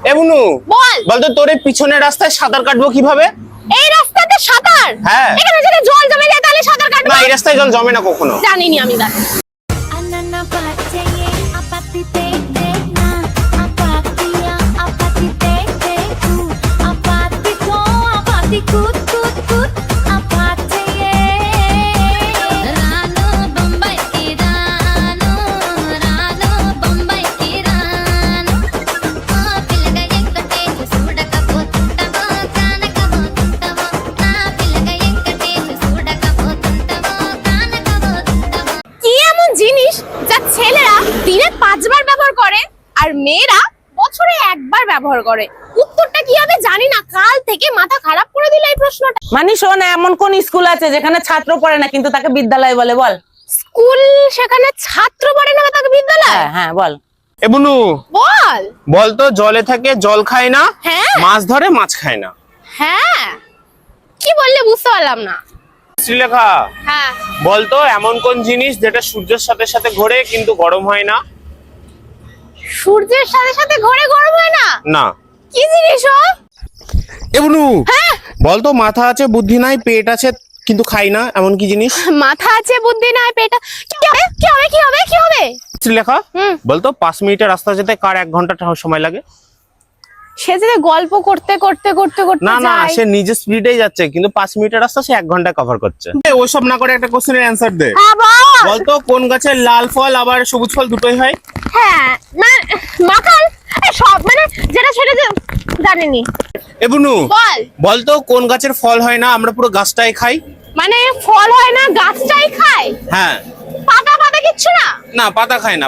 এ বুনু, বল। বলতো তোর এই পিছনের রাস্তায় সাঁতার কাটবো কিভাবে? এই রাস্তাতে সাঁতার? হ্যাঁ। এখানে যদি জল জমে যায় তাহলে সাঁতার কাটবো? না, এই রাস্তায় জল জমে না কখনো। জানিনি আমি দেখ। কি এমন জিনিস যা ছেলেরা দিনে 5 বার ব্যবহার করে আর মেয়েরা বছরে 1 বার ব্যবহার করে? উত্তরটা কি হবে জানি না, কাল থেকে মাথা খারাপ করে দিল এই প্রশ্নটা। মানে শোন, এমন কোন স্কুল আছে যেখানে ছাত্র পড়ে না কিন্তু তাকে বিদ্যালয় বলে? বল। স্কুল সেখানে ছাত্র পড়ে না তাকে বিদ্যালয়? হ্যাঁ হ্যাঁ বল। এ বুনু, বল। বলতো জলে থাকে জল খায় না, হ্যাঁ। মাছ ধরে মাছ খায় না। হ্যাঁ, কি বললে বুঝতে পারলাম না। শ্রীলেখা, হ্যাঁ, বলতো এমন কোন জিনিস যেটা সূর্যের সাথে সাথে ঘোরে কিন্তু গরম হয় না? সূর্যের সাথে সাথে ঘোরে গরম হয় না? না। কি জিনিস ও? এ বুনু, হ্যাঁ, বলতো মাথা আছে বুদ্ধি নাই, পেট আছে কিন্তু খাই না, এমন কি জিনিস? মাথা আছে বুদ্ধি নাই, পেট কি হবে কি হবে কি হবে কি হবে? শ্রীলেখা, হুম। বলতো 5 মিনিটের রাস্তা যেতে কার 1 ঘন্টা সময় লাগে? সে যে গল্প করতে করতে করতে করতে না না, যায়। সে নিজে স্পিডেই যাচ্ছে কিন্তু 5 মিনিটের রাস্তা সে 1 ঘন্টা কভার করছে। ওইসব না করে একটা কোশ্চেনের অ্যান্সার দে। হ্যাঁ বল। বলতো কোন গাছের লাল ফল আবার সবুজ ফল দুটোই হয়? হ্যাঁ, মাখাল। এই সব মানে যেটা সেটা যে জানিনি। এ বুনু, বল। বলতো কোন গাছের ফল হয় না আমরা পুরো গাছটাই খাই? মানে ফল হয় না গাছটাই খায়? হ্যাঁ। পাতা পাতা কিচ্ছু না? না, পাতা খায় না।